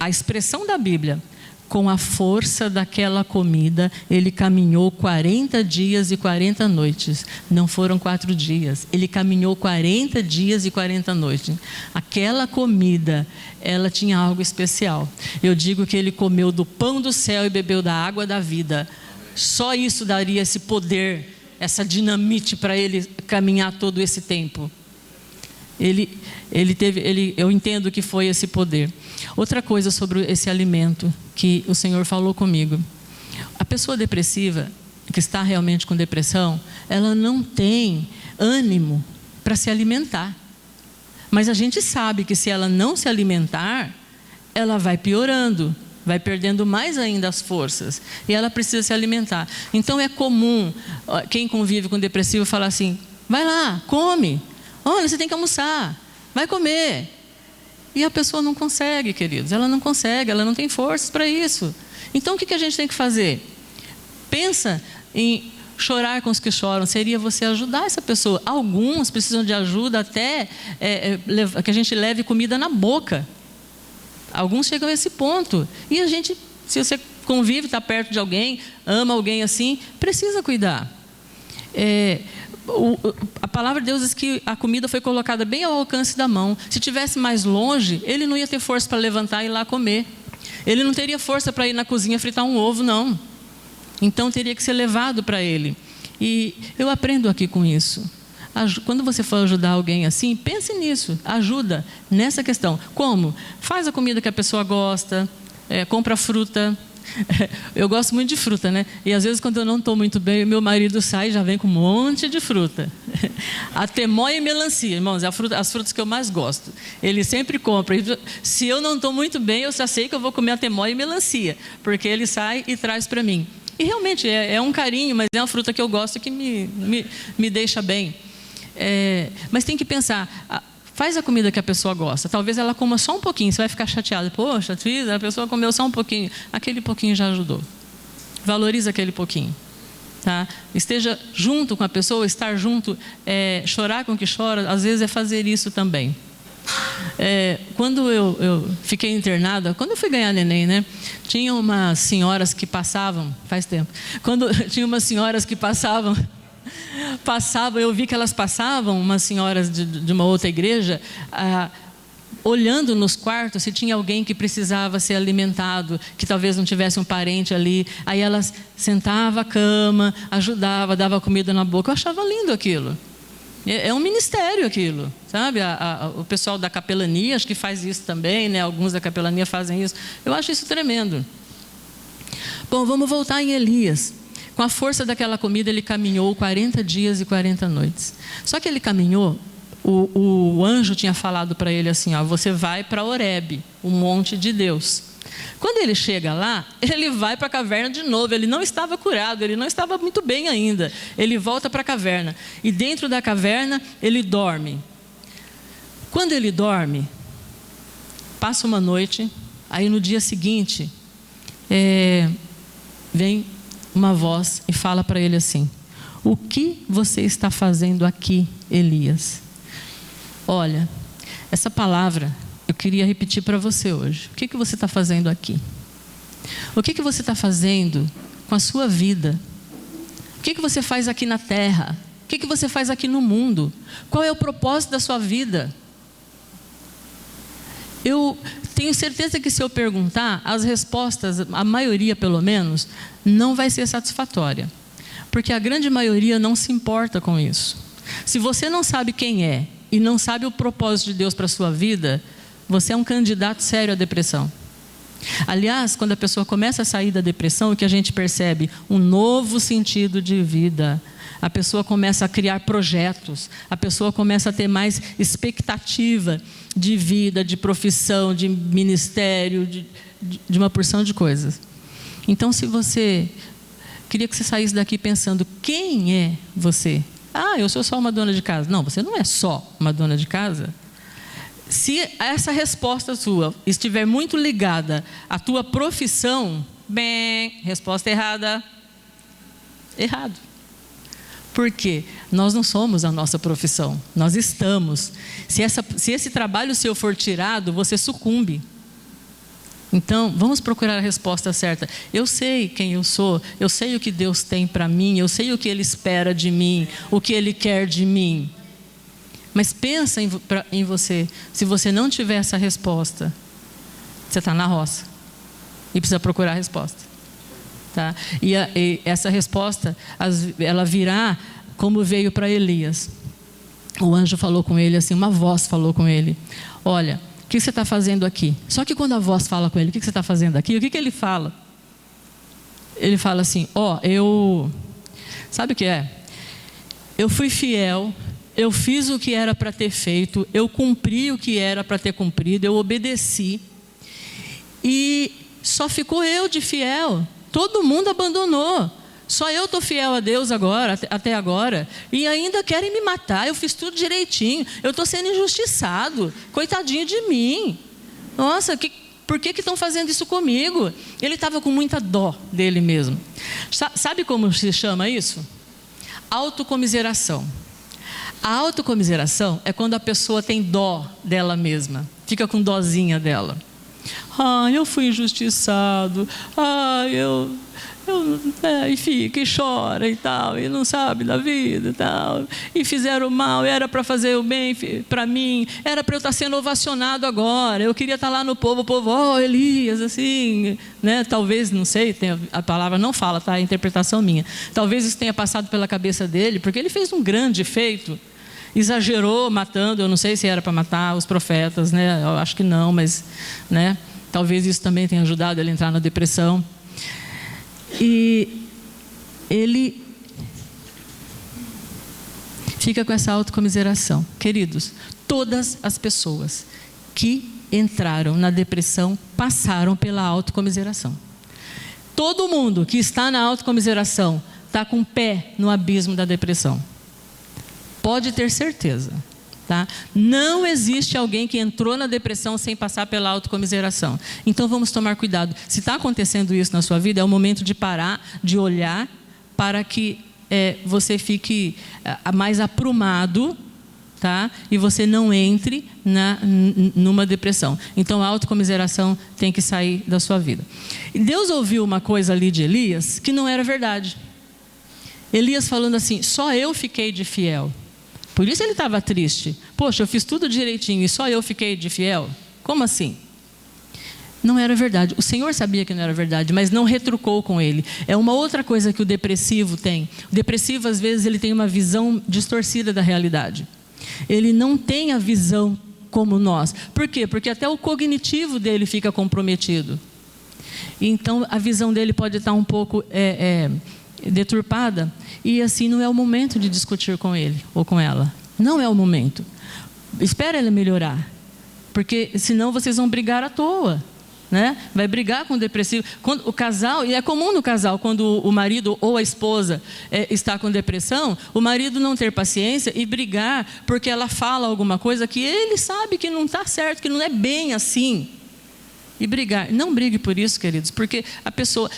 a expressão da Bíblia, com a força daquela comida, ele caminhou 40 dias e 40 noites. Não foram 4 dias. Ele caminhou 40 dias e 40 noites. Aquela comida, ela tinha algo especial. Eu digo que ele comeu do pão do céu e bebeu da água da vida. Só isso daria esse poder, essa dinamite para ele caminhar todo esse tempo. Eu entendo que foi esse poder. Outra coisa sobre esse alimento que o Senhor falou comigo. A pessoa depressiva, que está realmente com depressão, ela não tem ânimo para se alimentar. Mas a gente sabe que se ela não se alimentar, ela vai piorando, vai perdendo mais ainda as forças. E ela precisa se alimentar. Então é comum quem convive com depressivo falar assim: vai lá, come. Olha, você tem que almoçar, vai comer. E a pessoa não consegue, queridos, ela não consegue, ela não tem forças para isso. Então o que a gente tem que fazer? Pensa em chorar com os que choram, seria você ajudar essa pessoa. Alguns precisam de ajuda até que a gente leve comida na boca. Alguns chegam a esse ponto. E a gente, se você convive, está perto de alguém, ama alguém assim, precisa cuidar. A palavra de Deus diz que a comida foi colocada bem ao alcance da mão. Se estivesse mais longe, ele não ia ter força para levantar e ir lá comer. Ele não teria força para ir na cozinha fritar um ovo, não. Então teria que ser levado para ele. E eu aprendo aqui com isso. Quando você for ajudar alguém assim, pense nisso, ajuda nessa questão. Como? Faz a comida que a pessoa gosta, compra fruta. Eu gosto muito de fruta, né? E às vezes quando eu não estou muito bem, meu marido sai e já vem com um monte de fruta. Até moia e melancia, irmãos, é as frutas que eu mais gosto. Ele sempre compra. Se eu não estou muito bem, eu já sei que eu vou comer até moia e melancia, porque ele sai e traz para mim. E realmente é um carinho, mas é uma fruta que eu gosto que me deixa bem. Mas tem que pensar, faz a comida que a pessoa gosta. Talvez ela coma só um pouquinho, você vai ficar chateado. Poxa, a pessoa comeu só um pouquinho. Aquele pouquinho já ajudou. Valoriza aquele pouquinho. Tá? Esteja junto com a pessoa, estar junto, chorar com o que chora, às vezes é fazer isso também. Quando eu fiquei internada, quando eu fui ganhar neném, né? Tinha umas senhoras que passavam, faz tempo. Tinha umas senhoras que passavam, eu vi que elas passavam, umas senhoras de uma outra igreja, olhando nos quartos se tinha alguém que precisava ser alimentado, que talvez não tivesse um parente ali. Aí elas sentavam a cama, ajudava, dava comida na boca. Eu achava lindo aquilo. É um ministério aquilo, sabe? O pessoal da capelania acho que faz isso também, né? Alguns da capelania fazem isso. Eu acho isso tremendo. Bom, vamos voltar em Elias. Com a força daquela comida, ele caminhou 40 dias e 40 noites. Só que ele caminhou, o anjo tinha falado para ele assim, você vai para Horebe, o monte de Deus. Quando ele chega lá, ele vai para a caverna de novo. Ele não estava curado, ele não estava muito bem ainda. Ele volta para a caverna. E dentro da caverna, ele dorme. Quando ele dorme, passa uma noite, aí no dia seguinte, vem uma voz e fala para ele assim: o que você está fazendo aqui, Elias? Olha, essa palavra eu queria repetir para você hoje. O que você está fazendo aqui? O que você está fazendo com a sua vida? O que você faz aqui na terra? O que você faz aqui no mundo? Qual é o propósito da sua vida? Eu tenho certeza que se eu perguntar, as respostas, a maioria pelo menos, não vai ser satisfatória. Porque a grande maioria não se importa com isso. Se você não sabe quem é e não sabe o propósito de Deus para a sua vida, você é um candidato sério à depressão. Aliás, quando a pessoa começa a sair da depressão, o que a gente percebe? Um novo sentido de vida. A pessoa começa a criar projetos, a pessoa começa a ter mais expectativa de vida, de profissão, de ministério, de uma porção de coisas. Então, se você... Queria que você saísse daqui pensando, quem é você? Eu sou só uma dona de casa. Não, você não é só uma dona de casa. Se essa resposta sua estiver muito ligada à tua profissão, resposta errada. Errado. Por quê? Nós não somos a nossa profissão, nós estamos. Se esse trabalho seu for tirado, você sucumbe. Então, vamos procurar a resposta certa. Eu sei quem eu sou, eu sei o que Deus tem para mim, eu sei o que Ele espera de mim, o que Ele quer de mim. Mas pensa em você, se você não tiver essa resposta, você está na roça e precisa procurar a resposta. Tá? E essa resposta, ela virá como veio para Elias. O anjo falou com ele assim, uma voz falou com ele: olha, o que você está fazendo aqui? Só que quando a voz fala com ele, o que você está fazendo aqui? O que ele fala? Ele fala assim: sabe o que é? Eu fui fiel, eu fiz o que era para ter feito, eu cumpri o que era para ter cumprido, eu obedeci, e só ficou eu de fiel. Todo mundo abandonou. Só eu estou fiel a Deus agora, até agora, e ainda querem me matar. Eu fiz tudo direitinho, eu estou sendo injustiçado, coitadinho de mim. Nossa, por que estão fazendo isso comigo? Ele estava com muita dó dele mesmo. Sabe como se chama isso? Autocomiseração. A autocomiseração é quando a pessoa tem dó dela mesma, fica com dózinha dela. Eu fui injustiçado, e fica e chora e tal, e não sabe da vida e tal, e fizeram mal, era para fazer o bem para mim, era para eu estar sendo ovacionado agora, eu queria estar lá no povo, Elias, assim, né? Talvez, não sei, a palavra não fala, tá? É a interpretação minha, talvez isso tenha passado pela cabeça dele, porque ele fez um grande feito, exagerou matando, eu não sei se era para matar os profetas, né? Eu acho que não, mas, né? Talvez isso também tenha ajudado ele a entrar na depressão. E ele fica com essa autocomiseração. Queridos, todas as pessoas que entraram na depressão passaram pela autocomiseração. Todo mundo que está na autocomiseração está com o pé no abismo da depressão. Pode ter certeza. Tá? Não existe alguém que entrou na depressão sem passar pela autocomiseração. Então vamos tomar cuidado. Se está acontecendo isso na sua vida, é o momento de parar, de olhar, para que você fique mais aprumado, tá? E você não entre numa depressão. Então a autocomiseração tem que sair da sua vida. E Deus ouviu uma coisa ali de Elias que não era verdade. Elias falando assim: só eu fiquei de fiel. Por isso ele estava triste. Poxa, eu fiz tudo direitinho e só eu fiquei de fiel? Como assim? Não era verdade. O Senhor sabia que não era verdade, mas não retrucou com ele. É uma outra coisa que o depressivo tem. O depressivo, às vezes, ele tem uma visão distorcida da realidade. Ele não tem a visão como nós. Por quê? Porque até o cognitivo dele fica comprometido. Então, a visão dele pode estar um pouco deturpada, e assim não é o momento de discutir com ele ou com ela. Não é o momento. Espera ela melhorar, porque senão vocês vão brigar à toa, né? Vai brigar com o depressivo. Quando o casal, e é comum no casal, quando o marido ou a esposa está com depressão, o marido não ter paciência e brigar porque ela fala alguma coisa que ele sabe que não está certo, que não é bem assim. E brigar. Não brigue por isso, queridos, porque a pessoa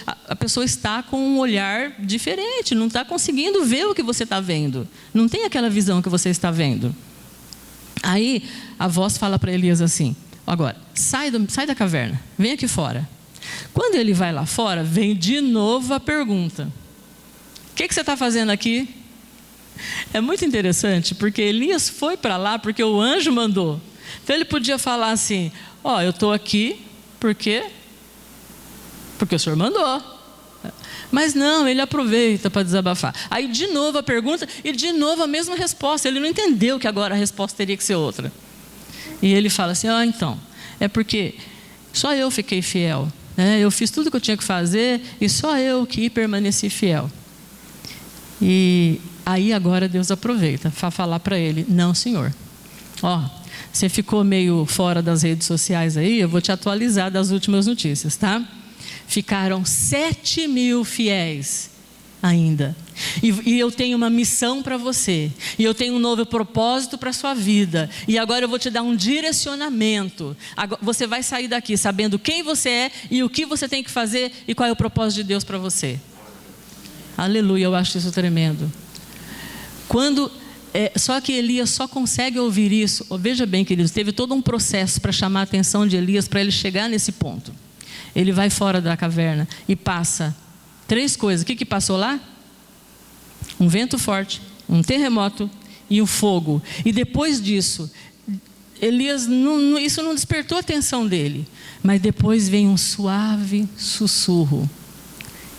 está com um olhar diferente, não está conseguindo ver o que você está vendo, não tem aquela visão que você está vendo. Aí a voz fala para Elias assim: agora, sai da caverna, vem aqui fora. Quando ele vai lá fora, vem de novo a pergunta: o que você está fazendo aqui? É muito interessante, porque Elias foi para lá porque o anjo mandou. Então ele podia falar assim: eu estou aqui. Por quê? Porque o Senhor mandou. Mas não, ele aproveita para desabafar. Aí de novo a pergunta e de novo a mesma resposta. Ele não entendeu que agora a resposta teria que ser outra. E ele fala assim: então, é porque só eu fiquei fiel, né? Eu fiz tudo o que eu tinha que fazer e só eu que permaneci fiel. E aí agora Deus aproveita para falar para ele: não, Senhor, você ficou meio fora das redes sociais aí, eu vou te atualizar das últimas notícias, tá? Ficaram 7.000 fiéis ainda. E eu tenho uma missão para você. E eu tenho um novo propósito para a sua vida. E agora eu vou te dar um direcionamento. Você vai sair daqui sabendo quem você é e o que você tem que fazer e qual é o propósito de Deus para você. Aleluia, eu acho isso tremendo. Só que Elias só consegue ouvir isso. Veja bem, queridos, teve todo um processo para chamar a atenção de Elias, para ele chegar nesse ponto. Ele vai fora da caverna e passa 3 coisas. O que passou lá? Um vento forte, um terremoto e um fogo. E depois disso, Elias, isso não despertou a atenção dele. Mas depois vem um suave sussurro.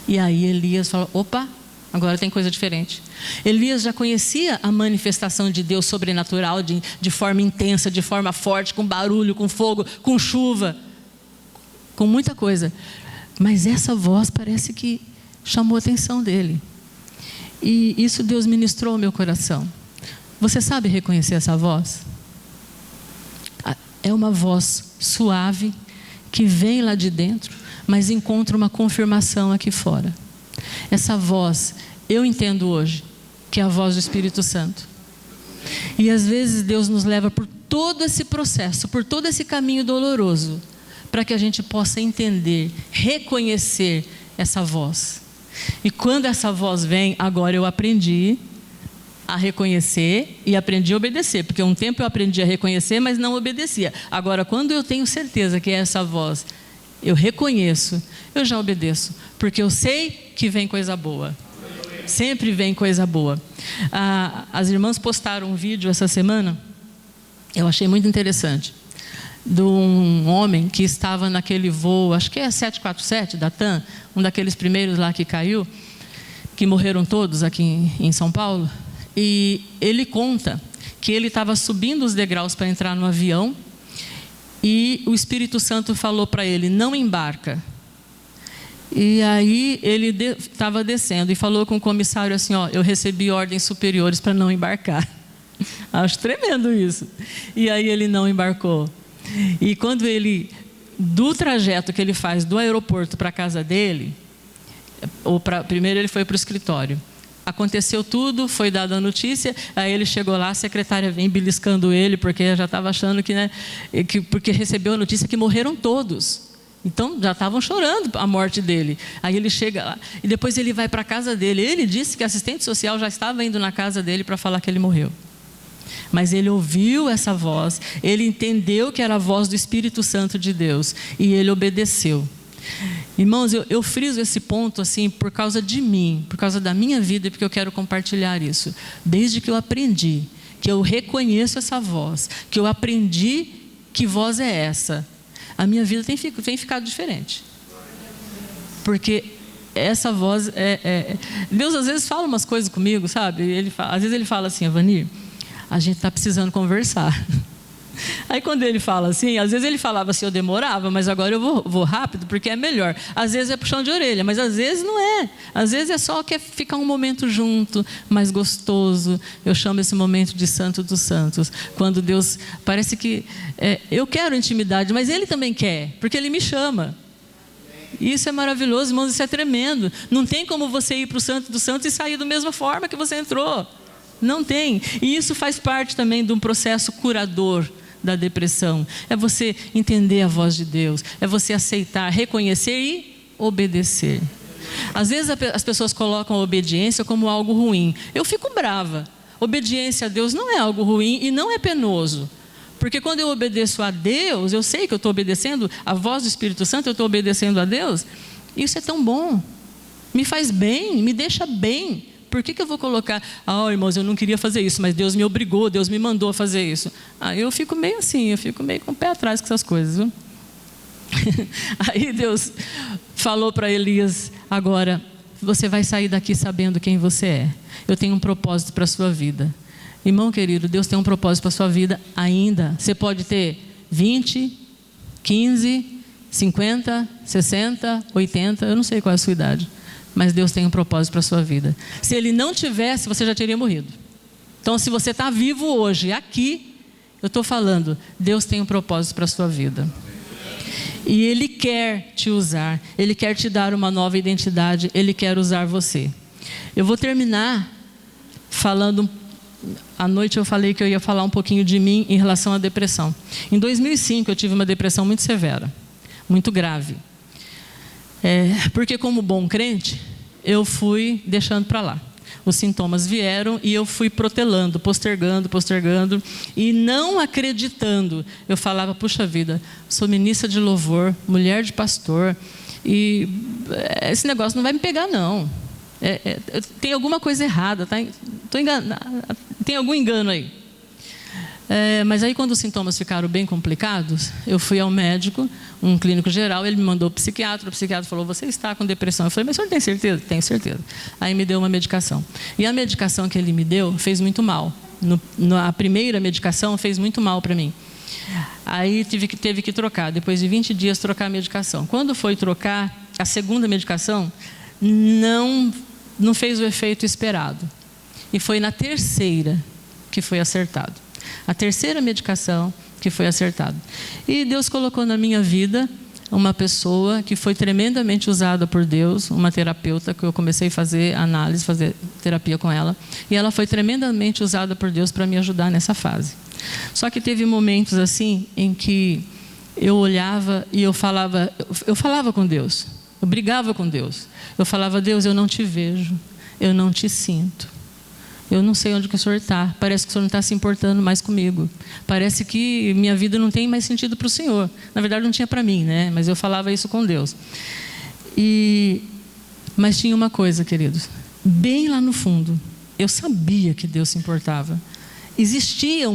E aí Elias fala, opa, agora tem coisa diferente. Elias já conhecia a manifestação de Deus sobrenatural, de forma intensa, de forma forte, com barulho, com fogo, com chuva, com muita coisa. Mas essa voz parece que chamou a atenção dele. E isso Deus ministrou ao meu coração. Você sabe reconhecer essa voz? É uma voz suave, que vem lá de dentro, mas encontra uma confirmação aqui fora. Essa voz, eu entendo hoje, que é a voz do Espírito Santo. E às vezes Deus nos leva por todo esse processo, por todo esse caminho doloroso, para que a gente possa entender, reconhecer essa voz. E quando essa voz vem, agora eu aprendi a reconhecer e aprendi a obedecer, porque um tempo eu aprendi a reconhecer, mas não obedecia. Agora, quando eu tenho certeza que é essa voz, eu reconheço, eu já obedeço, porque eu sei que vem coisa boa. Sempre vem coisa boa. As irmãs postaram um vídeo essa semana, eu achei muito interessante, de um homem que estava naquele voo, acho que é 747 da TAM, um daqueles primeiros lá que caiu, que morreram todos aqui em São Paulo. E ele conta que ele estava subindo os degraus para entrar no avião e o Espírito Santo falou para ele, não embarca. E aí ele estava descendo e falou com o comissário assim, eu recebi ordens superiores para não embarcar. Acho tremendo isso. E aí ele não embarcou. E quando do trajeto que ele faz do aeroporto para a casa dele, primeiro ele foi para o escritório. Aconteceu tudo, foi dada a notícia, aí ele chegou lá, a secretária vem beliscando ele, porque já estava achando porque recebeu a notícia que morreram todos. Então já estavam chorando a morte dele. Aí ele chega lá, e depois ele vai para a casa dele. Ele disse que a assistente social já estava indo na casa dele para falar que ele morreu. Mas ele ouviu essa voz, ele entendeu que era a voz do Espírito Santo de Deus, e ele obedeceu. Irmãos, eu friso esse ponto assim por causa de mim, por causa da minha vida, e porque eu quero compartilhar isso. Desde que eu aprendi, que eu reconheço essa voz, que eu aprendi que voz é essa, a minha vida tem ficado diferente. Porque essa voz Deus às vezes fala umas coisas comigo, sabe? Às vezes ele fala assim, Avanir, a gente está precisando conversar. Aí quando ele fala assim, às vezes ele falava assim, eu demorava, mas agora eu vou rápido, porque é melhor. Às vezes é puxão de orelha, mas às vezes não é. Às vezes é só quer ficar um momento junto, mais gostoso. Eu chamo esse momento de Santo dos Santos. Quando Deus, parece que eu quero intimidade, mas Ele também quer, porque Ele me chama. Isso é maravilhoso, irmãos, isso é tremendo. Não tem como você ir para o Santo dos Santos e sair da mesma forma que você entrou. Não tem. E isso faz parte também de um processo curador da depressão. É você entender a voz de Deus, é você aceitar, reconhecer e obedecer. Às vezes as pessoas colocam a obediência como algo ruim. Eu fico brava. Obediência a Deus não é algo ruim e não é penoso. Porque quando eu obedeço a Deus, eu sei que eu estou obedecendo a voz do Espírito Santo, eu estou obedecendo a Deus. Isso é tão bom. Me faz bem, me deixa bem. Por que eu vou colocar, irmãos, eu não queria fazer isso, mas Deus me obrigou, Deus me mandou a fazer isso. Eu fico meio assim, eu fico meio com o pé atrás com essas coisas, viu? Aí Deus falou para Elias, agora, você vai sair daqui sabendo quem você é. Eu tenho um propósito para a sua vida. Irmão querido, Deus tem um propósito para a sua vida ainda. Você pode ter 20, 15, 50, 60, 80, eu não sei qual é a sua idade. Mas Deus tem um propósito para a sua vida. Se Ele não tivesse, você já teria morrido. Então, se você está vivo hoje, aqui, eu estou falando, Deus tem um propósito para a sua vida. E Ele quer te usar, Ele quer te dar uma nova identidade, Ele quer usar você. Eu vou terminar falando, à noite eu falei que eu ia falar um pouquinho de mim em relação à depressão. Em 2005 eu tive uma depressão muito severa, muito grave. Porque como bom crente, eu fui deixando para lá. os sintomas vieram e eu fui protelando, postergando e não acreditando. Eu falava, puxa vida, sou ministra de louvor, mulher de pastor, e esse negócio não vai me pegar não. Tem alguma coisa errada, tem algum engano aí. Mas aí quando os sintomas ficaram bem complicados, eu fui ao médico, um clínico geral, ele me mandou o psiquiatra falou, você está com depressão. Eu falei, mas o senhor tem certeza? Tenho certeza. Aí me deu uma medicação. E a medicação que ele me deu fez muito mal. A primeira medicação fez muito mal para mim. Aí teve que trocar, depois de 20 dias trocar a medicação. Quando foi trocar, a segunda medicação não fez o efeito esperado. E foi na terceira que foi acertado. A terceira medicação que foi acertada. E Deus colocou na minha vida uma pessoa que foi tremendamente usada por Deus, uma terapeuta, que eu comecei a fazer análise, fazer terapia com ela. E ela foi tremendamente usada por Deus para me ajudar nessa fase. Só que teve momentos assim em que eu olhava e eu falava com Deus. Eu brigava com Deus. Eu falava, Deus, eu não te vejo, eu não te sinto. Eu não sei onde que o Senhor está. Parece que o Senhor não está se importando mais comigo. Parece que minha vida não tem mais sentido para o Senhor. Na verdade, não tinha para mim, né? Mas eu falava isso com Deus. Mas tinha uma coisa, queridos. Bem lá no fundo, eu sabia que Deus se importava. Existia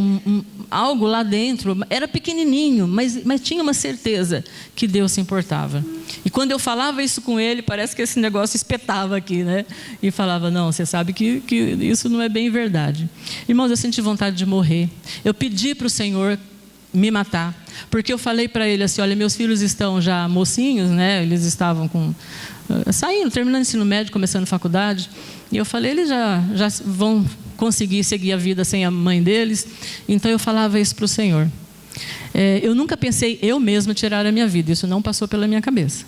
algo lá dentro, era pequenininho, mas tinha uma certeza que Deus se importava. E quando eu falava isso com ele, parece que esse negócio espetava aqui, né? E falava, não, você sabe que isso não é bem verdade. Irmãos, eu senti vontade de morrer. Eu pedi para o Senhor me matar, porque eu falei para ele assim, olha, meus filhos estão já mocinhos, né? Eles estavam saindo, terminando o ensino médio, começando faculdade. E eu falei, eles já vão conseguir seguir a vida sem a mãe deles. Então eu falava isso para o Senhor. Eu nunca pensei eu mesma tirar a minha vida, isso não passou pela minha cabeça.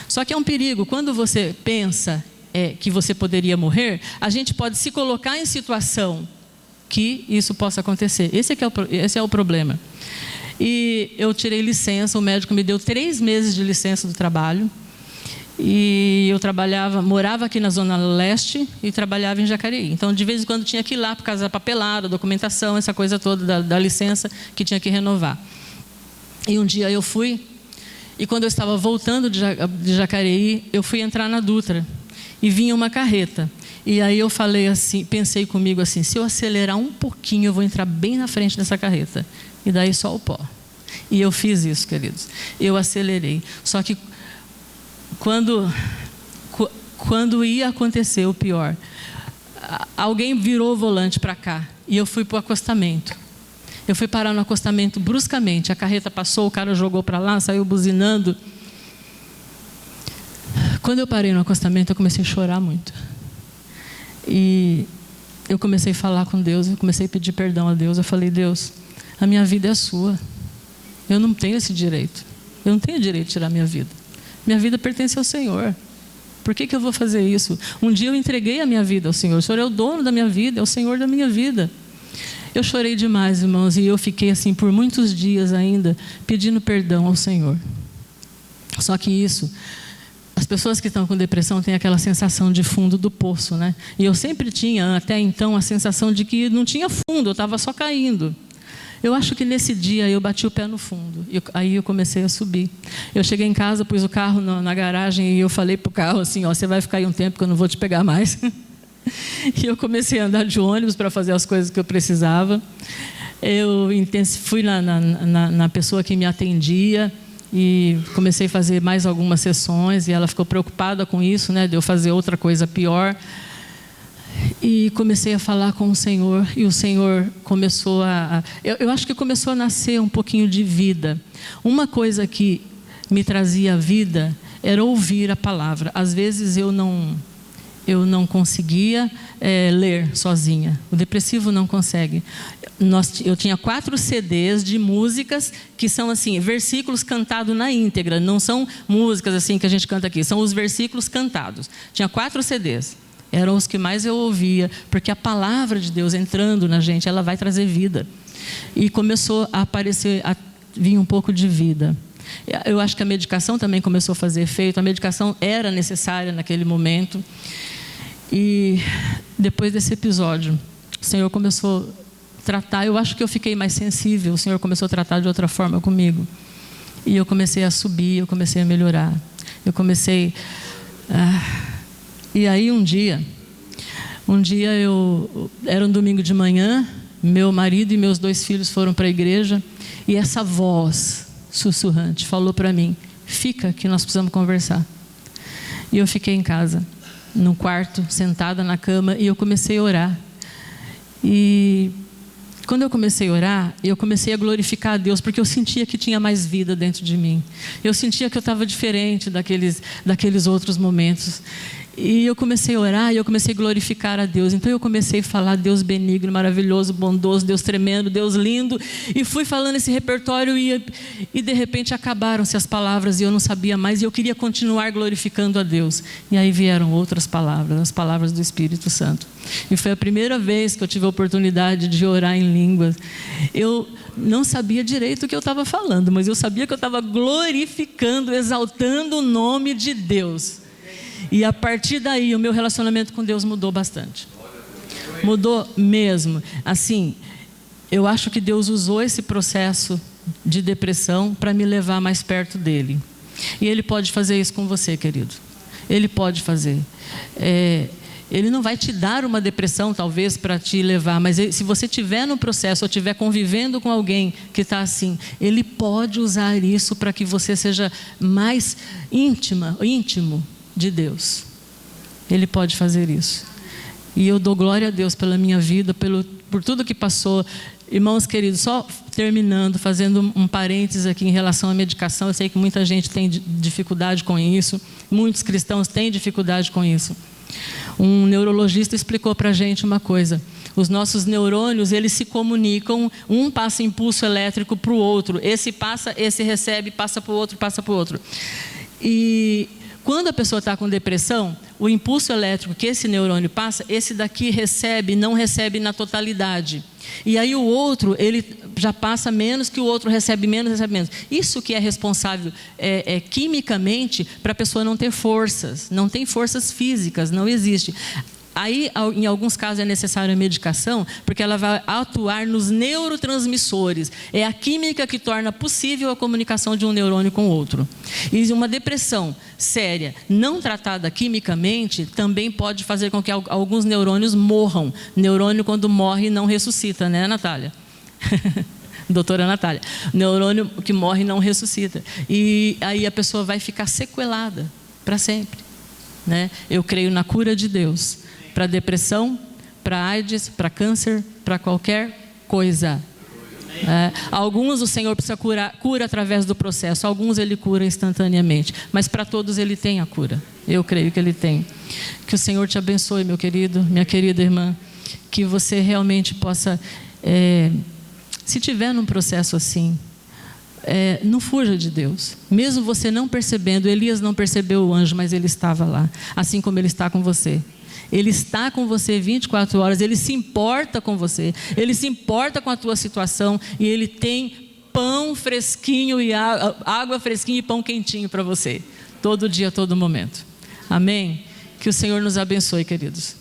Só que é um perigo, quando você pensa que você poderia morrer, a gente pode se colocar em situação que isso possa acontecer. Esse é o problema. E eu tirei licença, o médico me deu 3 meses de licença do trabalho. E eu morava aqui na Zona Leste e trabalhava em Jacareí. Então, de vez em quando, tinha que ir lá por causa da papelada, documentação, essa coisa toda da licença que tinha que renovar. E um dia eu fui, e quando eu estava voltando de Jacareí, eu fui entrar na Dutra, e vinha uma carreta. E aí eu falei assim, pensei comigo assim, se eu acelerar um pouquinho, eu vou entrar bem na frente dessa carreta. E daí só o pó. E eu fiz isso, queridos. Eu acelerei. Só que quando ia acontecer o pior, alguém virou o volante para cá e eu fui para o acostamento. Eu fui parar no acostamento bruscamente. A carreta passou, o cara jogou para lá, saiu buzinando. Quando eu parei no acostamento, eu comecei a chorar muito. E eu comecei a falar com Deus, eu comecei a pedir perdão a Deus. Eu falei, Deus, a minha vida é sua. Eu não tenho esse direito. Eu não tenho direito de tirar a minha vida. Minha vida pertence ao Senhor. Por que eu vou fazer isso? Um dia eu entreguei a minha vida ao Senhor. O Senhor é o dono da minha vida, é o Senhor da minha vida. Eu chorei demais, irmãos, e eu fiquei assim por muitos dias ainda, pedindo perdão ao Senhor. Só que as pessoas que estão com depressão têm aquela sensação de fundo do poço, né? E eu sempre tinha, até então, a sensação de que não tinha fundo, eu estava só caindo. Eu acho que nesse dia eu bati o pé no fundo. Aí eu comecei a subir. Eu cheguei em casa, pus o carro na garagem e eu falei para o carro assim, ó, você vai ficar aí um tempo que eu não vou te pegar mais. E eu comecei a andar de ônibus para fazer as coisas que eu precisava. Eu fui na pessoa que me atendia e comecei a fazer mais algumas sessões e ela ficou preocupada com isso, né, de eu fazer outra coisa pior. E comecei a falar com o Senhor e o Senhor começou eu acho que começou a nascer um pouquinho de vida. Uma coisa que me trazia vida era ouvir a palavra. Às vezes eu não conseguia ler sozinha. O depressivo não consegue. Eu tinha 4 CDs de músicas que são assim, versículos cantados na íntegra. Não são músicas assim que a gente canta aqui, são os versículos cantados. Tinha 4 CDs. Eram os que mais eu ouvia, porque a palavra de Deus entrando na gente, ela vai trazer vida. E começou a aparecer, vir um pouco de vida. Eu acho que a medicação também começou a fazer efeito. A medicação era necessária naquele momento. E depois desse episódio, o Senhor começou a tratar, eu acho que eu fiquei mais sensível, o Senhor começou a tratar de outra forma comigo. E eu comecei a subir, eu comecei a melhorar. Eu comecei... E aí um dia era um domingo de manhã, meu marido e meus 2 filhos foram para a igreja, e essa voz sussurrante falou para mim: fica que nós precisamos conversar. E eu fiquei em casa, no quarto, sentada na cama, e eu comecei a orar. E quando eu comecei a orar, eu comecei a glorificar a Deus, porque eu sentia que tinha mais vida dentro de mim. Eu sentia que eu estava diferente daqueles outros momentos. E eu comecei a orar e eu comecei a glorificar a Deus. Então eu comecei a falar: Deus benigno, maravilhoso, bondoso, Deus tremendo, Deus lindo. E fui falando esse repertório e de repente acabaram-se as palavras e eu não sabia mais. E eu queria continuar glorificando a Deus. E aí vieram outras palavras, as palavras do Espírito Santo. E foi a primeira vez que eu tive a oportunidade de orar em línguas. Eu não sabia direito o que eu estava falando, mas eu sabia que eu estava glorificando, exaltando o nome de Deus. E a partir daí o meu relacionamento com Deus mudou bastante. Mudou mesmo. Assim, eu acho que Deus usou esse processo de depressão para me levar mais perto dele. E Ele pode fazer isso com você, querido. Ele pode fazer. Ele não vai te dar uma depressão, talvez, para te levar, mas se você estiver no processo ou estiver convivendo com alguém que está assim, Ele pode usar isso para que você seja mais íntimo de Deus. Ele pode fazer isso. E eu dou glória a Deus pela minha vida, por tudo que passou. Irmãos queridos, só terminando, fazendo um parênteses aqui em relação à medicação. Eu sei que muita gente tem dificuldade com isso, muitos cristãos têm dificuldade com isso. Um neurologista explicou para a gente uma coisa: os nossos neurônios, eles se comunicam, um passa impulso elétrico para o outro, esse passa, esse recebe, passa para o outro, passa para o outro. E quando a pessoa está com depressão, o impulso elétrico que esse neurônio passa, esse daqui recebe, não recebe na totalidade. E aí o outro, ele já passa menos, que o outro recebe menos, recebe menos. Isso que é responsável quimicamente para a pessoa não ter forças, não tem forças físicas, não existe. Aí, em alguns casos, é necessária a medicação, porque ela vai atuar nos neurotransmissores. É a química que torna possível a comunicação de um neurônio com o outro. E uma depressão séria, não tratada quimicamente, também pode fazer com que alguns neurônios morram. Neurônio, quando morre, não ressuscita, né, Natália? Doutora Natália. Neurônio que morre não ressuscita. E aí a pessoa vai ficar sequelada para sempre, né? Eu creio na cura de Deus. Para depressão, para AIDS, para câncer, para qualquer coisa. Alguns o Senhor precisa cura através do processo, alguns Ele cura instantaneamente, mas para todos Ele tem a cura. Eu creio que Ele tem. Que o Senhor te abençoe, meu querido, minha querida irmã, que você realmente possa, se tiver num processo assim, não fuja de Deus. Mesmo você não percebendo, Elias não percebeu o anjo, mas ele estava lá, assim como Ele está com você. Ele está com você 24 horas, Ele se importa com você, Ele se importa com a tua situação, e Ele tem pão fresquinho e água fresquinha e pão quentinho para você, todo dia, todo momento. Amém? Que o Senhor nos abençoe, queridos.